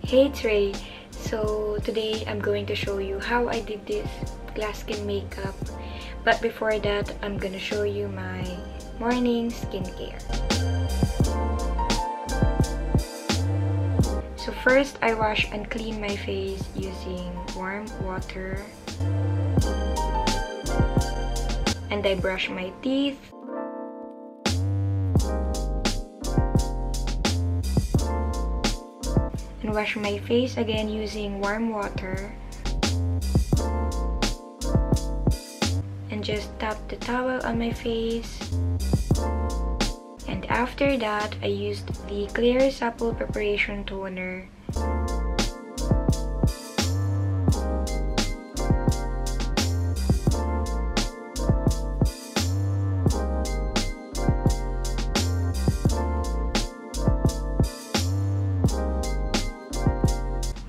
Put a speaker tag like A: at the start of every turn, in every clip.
A: Hey Trey! So today I'm going to show you how I did this glass skin makeup. But before that, I'm gonna show you my morning skincare. So first, I wash and clean my face using warm water. And I brush my teeth. And wash my face again using warm water. And just tap the towel on my face. And after that, I used the Klairs Supple Preparation Toner.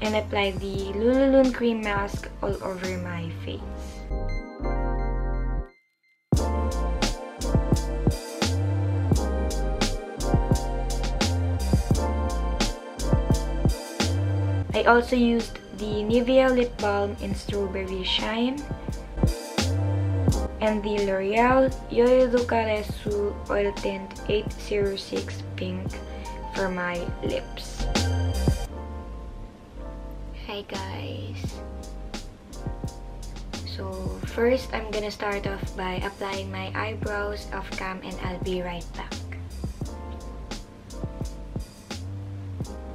A: And apply the Lululun cream mask all over my face. I also used the Nivea lip balm in Strawberry Shine and the L'Oreal Yuirukaresu Oil Tint 806 Pink for my lips. Hi guys! So first, I'm gonna start off by applying my eyebrows off cam and I'll be right back.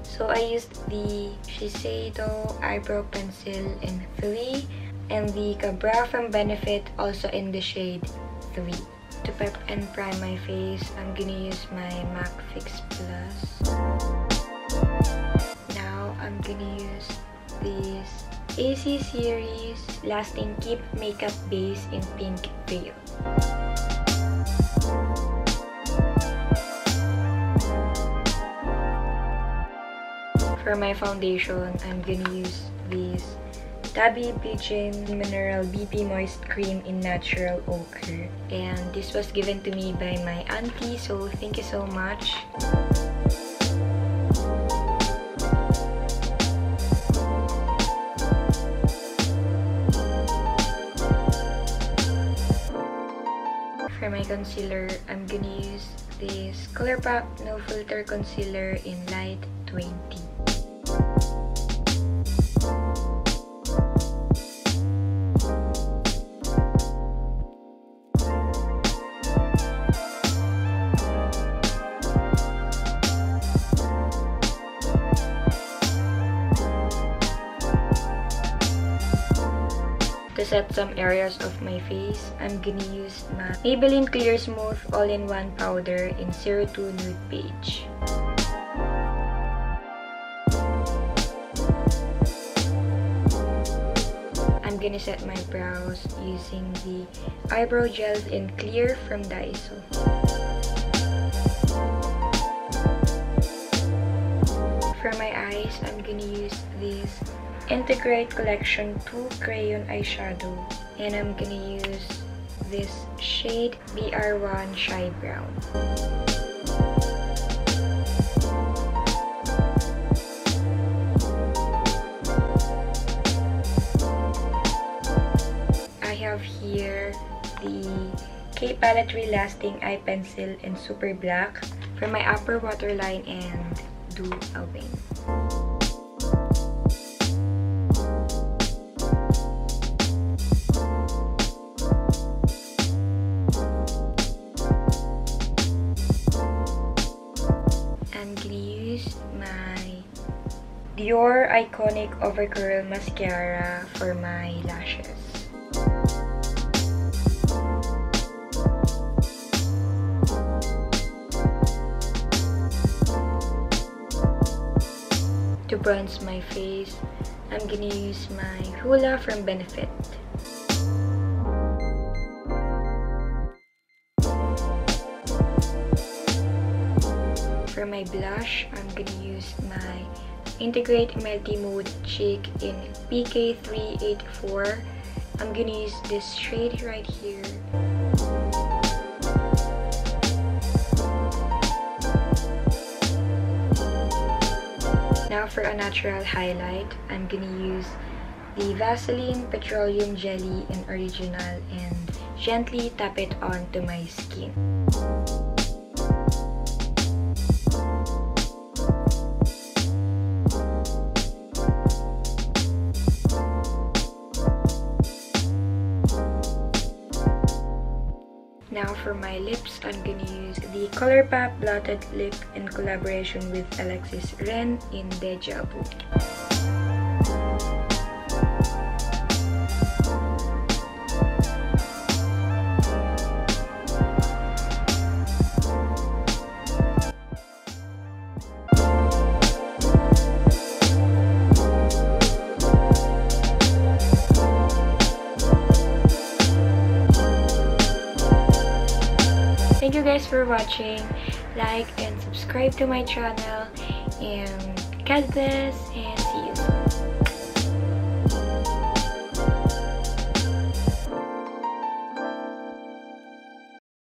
A: So I used the Shiseido eyebrow pencil in 3 and the Kabrow from Benefit also in the shade 3. To prep and prime my face, I'm gonna use my MAC Fix Plus. Now I'm gonna use this AC series lasting keep makeup base in pink veil. For my foundation, I'm gonna use this Tabibijin Mineral BP Moist Cream in Natural Ocher. And this was given to me by my auntie, so thank you so much. For my concealer, I'm gonna use this Colourpop No Filter Concealer in Light 20. To set some areas of my face, I'm gonna use my Maybelline Clear Smooth All-in-One Powder in 02 Nude Beige. I'm gonna set my brows using the Eyebrow Gel in Clear from Daiso. For my eyes, I'm gonna use this Integrate Collection 2 Crayon Eyeshadow, and I'm gonna use this shade BR1 Shy Brown. I have here the K Palette Relasting Eye Pencil in Super Black for my upper waterline and do a wing. Dior Iconic Overcurl Mascara for my lashes. To bronze my face, I'm gonna use my Hoola from Benefit. For my blush, I'm gonna use my Integrate Melty Mood Cheek in PK384. I'm gonna use this shade right here. Now for a natural highlight, I'm gonna use the Vaseline Petroleum Jelly in Original and gently tap it onto my skin. Now for my lips, I'm gonna use the Colourpop Blotted Lip in collaboration with Alexis in Javu. Thank you guys for watching. Like and subscribe to my channel, and God bless, and